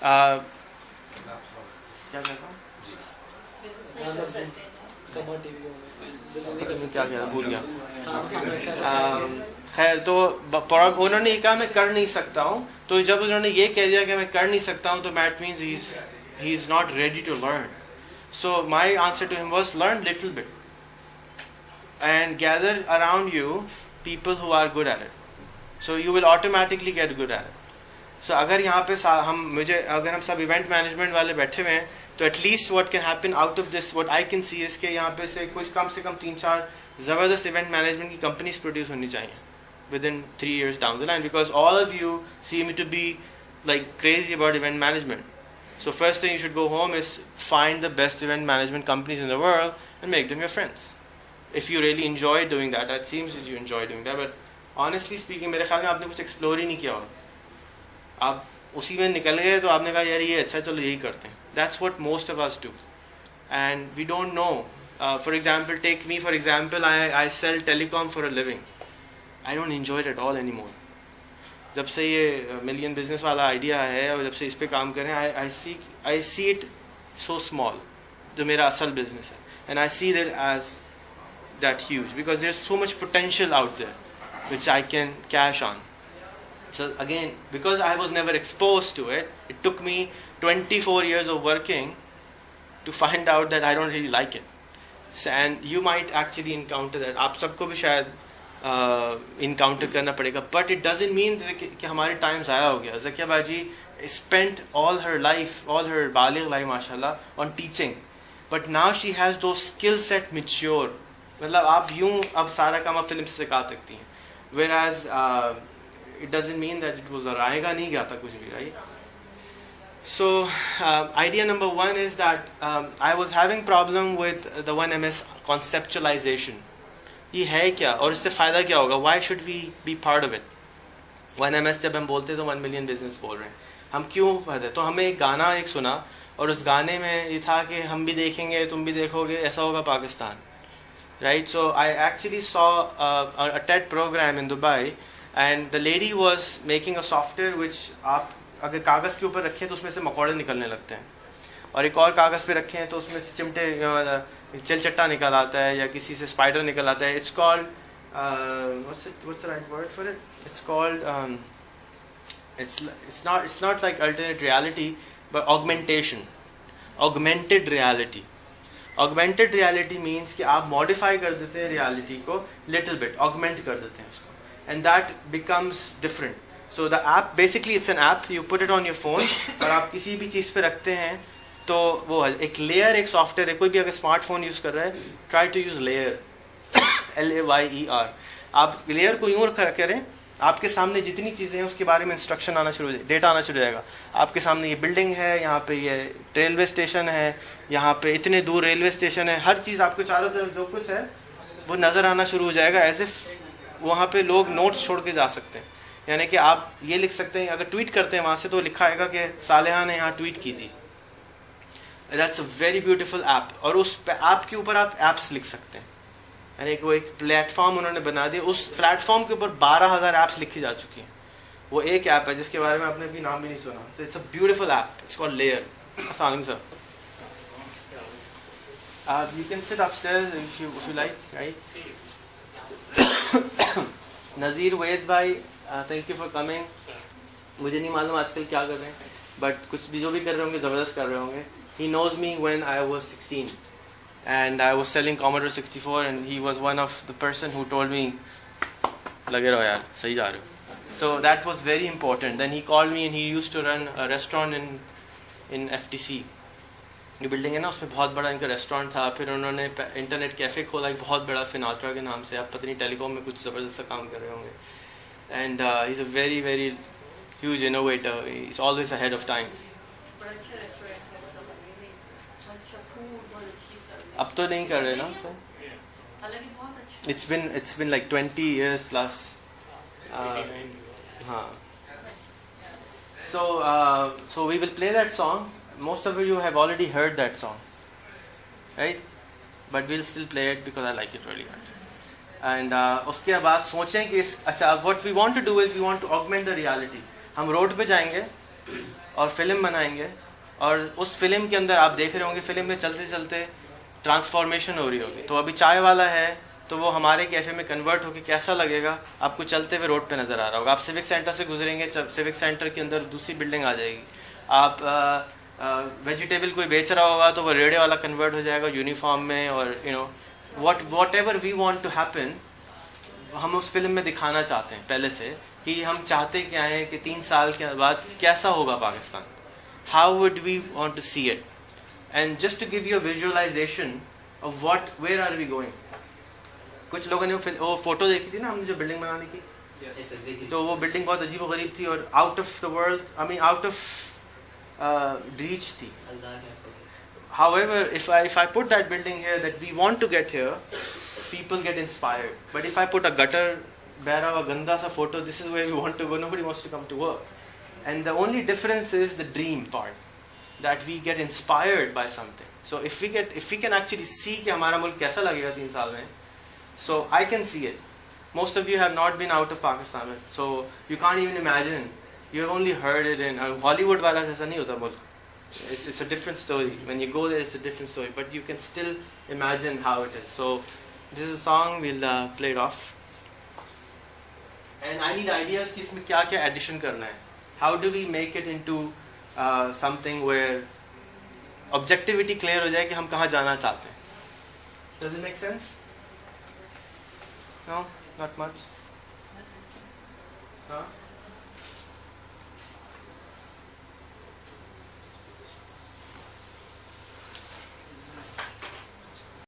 क्या कहता हूँ, क्या कहता भूल गया। खैर, तो उन्होंने ये कहा मैं कर नहीं सकता हूँ, तो जब उन्होंने ये कह दिया कि मैं कर नहीं सकता हूँ, तो that means he is not ready to learn. So my answer to him was learn little bit and gather around you people who are good at it, so you will automatically get good at it. So अगर यहाँ पे अगर हम सब event management वाले बैठे हुए हैं, तो at least what can happen out of this, what I can see is के यहाँ पे से कम 3-4 ज़बरदस्त इवेंट मैनेजमेंट की कंपनीज प्रोड्यूस होनी चाहिए within 3 years down the line, because all of you seem to be like crazy about event management. So first thing you should go home is find the best event management companies in the world and make them your friends. If you really enjoy doing that, it seems that you enjoy doing that, but honestly speaking, मेरे ख्याल में आपने कुछ explore ही नहीं किया होगा. आप उसी में निकल गए तो आपने कहा यार ये अच्छा, चलो यही करते हैं. That's what most of us do, and we don't know. For example, take me for example. I sell telecom for a living. I don't enjoy it at all anymore. जब से ये मिलियन बिजनेस वाला idea है और जब से इस पे काम करें, I see it so small, जो मेरा असल बिजनेस है, and I see that as that huge because there's so much potential out there which I can cash on. So again, because I was never exposed to it, it took me 24 years of working to find out that I don't really like it. So, and you might actually encounter that. आप सबको भी शायद encounter करना पड़ेगा, but it doesn't mean कि हमारे time ज़ाया हो गया. ज़किया बाजी spent all her बालिग लाइफ माशाल्लाह on teaching, but now she has those skill set mature. मतलब आप यूँ अब सारा काम आप फिल्म से सिखा सकती हैं, whereas it doesn't mean that it was आएगा नहीं गया था कुछ भी, right? So idea number 1 is that I was having problem with the 1MS conceptualization. ये है क्या और इससे फ़ायदा क्या होगा? Why should we be part of it? 1MS जब हम बोलते तो 1 million business बोल रहे हैं, हम क्यों फायदा? तो हमें एक गाना सुना और उस गाने में ये था कि हम भी देखेंगे तुम भी देखोगे, ऐसा होगा Pakistan. Right, so I actually saw a TED program in Dubai, and the lady was making a software which आप अगर कागज़ के ऊपर रखें तो उसमें से मकोड़े निकलने लगते हैं, और एक और कागज़ पे रखें तो उसमें से चिमटे चिलचट्टा निकल आता है या किसी से स्पाइडर निकल आता है. It's called what's the right word for it? It's called it's not like alternate reality, but augmented reality. Augmented reality means कि आप modify कर देते हैं reality को little bit, augment कर देते हैं उसको, and that becomes different. So the app, basically it's an app, you put it on your phone और आप किसी भी चीज़ पे रखते हैं तो वो एक layer, एक software है. कोई भी अगर स्मार्टफोन यूज़ कर रहा है, try to use layer, LAYER. आप layer को यूँ करें, आपके सामने जितनी चीज़ें हैं उसके बारे में इंस्ट्रक्शन आना शुरू हो जाए, डेटा आना शुरू हो जाएगा. आपके सामने ये बिल्डिंग है, यहाँ पे ये रेलवे स्टेशन है, यहाँ पे इतने दूर रेलवे स्टेशन है, हर चीज़ आपके चारों तरफ जो कुछ है वो नज़र आना शुरू हो जाएगा. एज इफ वहाँ पे लोग नोट्स छोड़ के जा सकते हैं. यानी कि आप ये लिख सकते हैं, अगर ट्वीट करते हैं वहाँ से तो लिखा आएगा कि सालेहा ने यहाँ ट्वीट की थी. That's a very beautiful app. और उस ऐप के ऊपर आप ऐप्स लिख सकते हैं, यानी कि वो एक प्लेटफॉर्म उन्होंने बना दिया. उस प्लेटफॉर्म के ऊपर 12,000 ऐप्स लिखी जा चुकी हैं. वो एक ऐप है जिसके बारे में आपने अभी नाम भी नहीं सुना. तो it's a beautiful app, it's called layer. अस्सलाम sir, you can sit upstairs if you like, right? Nazir Waid bhai, thank you for coming. मुझे नहीं मालूम आजकल क्या कर रहे हैं, बट कुछ भी जो भी कर रहे होंगे ज़बरदस्त कर रहे होंगे. He knows me when I was 16 and I was selling Commodore 64, and he was one of the person who told me लगे रहो यार, सही जा रहे हो. So that was very important. Then he called me and he used to run a restaurant in FTC. ये building है ना, उसमें बहुत बड़ा इनका रेस्टोरेंट था. फिर उन्होंने इंटरनेट कैफ़े खोला एक बहुत बड़ा, फिनात्रा के नाम से. आप पता नहीं टेलीकॉम में कुछ ज़बरदस्त सा काम कर रहे होंगे. And he is a very very huge innovator. He is always ahead of time. अब तो नहीं कर रहे ना, it's been like 20 years plus. हाँ. So we will play that song. Most of you have already heard that song, right? But we'll still play it because I like it really much. And उसके बाद सोचें कि अच्छा, what we want to do is we want to augment the reality. हम road पे जाएंगे और film बनाएंगे, और उस फिल्म के अंदर आप देख रहे होंगे फिल्म में चलते चलते ट्रांसफॉर्मेशन हो रही होगी। तो अभी चाय वाला है तो वो हमारे कैफ़े में कन्वर्ट होकर कैसा लगेगा आपको चलते हुए रोड पे नज़र आ रहा होगा। आप सिविक सेंटर से गुजरेंगे, सिविक सेंटर के अंदर दूसरी बिल्डिंग आ जाएगी। आप वेजिटेबल कोई बेच रहा होगा तो वो रेड़े वाला कन्वर्ट हो जाएगा यूनिफॉर्म में, और you know whatever we want to happen हम उस फिल्म में दिखाना चाहते हैं पहले से, कि हम चाहते क्या हैं कि 3 साल के बाद कैसा होगा Pakistan, how would we want to see it, and just to give you a visualization of what where are we going. कुछ लोगों ने वो फोटो देखी थी ना हमने जो बिल्डिंग बनाने की, तो वो बिल्डिंग बहुत अजीब व गरीब थी और out of the world, I mean out of reach थी। However, if I put that building here that we want to get here, people get inspired. But if I put a gutter, bera or ganda sa photo, this is where we want to go. Nobody wants to come to work. And the only difference is the dream part, that we get inspired by something. So if we can actually see कि हमारा मुल्क कैसा लगेगा 3 साल में, so I can see it. Most of you have not been out of Pakistan, so you can't even imagine. You have only heard it in Hollywood वाला जैसा नहीं होता मुल्क. It's a different story. When you go there, it's a different story. But you can still imagine how it is. So this is a song. We'll play it off. And I need ideas कि इसमें क्या क्या addition करना है. How do we make it into something where objectivity clear हो जाए कि हम कहाँ जाना चाहते हैं. Does it make sense? No, not much. Huh?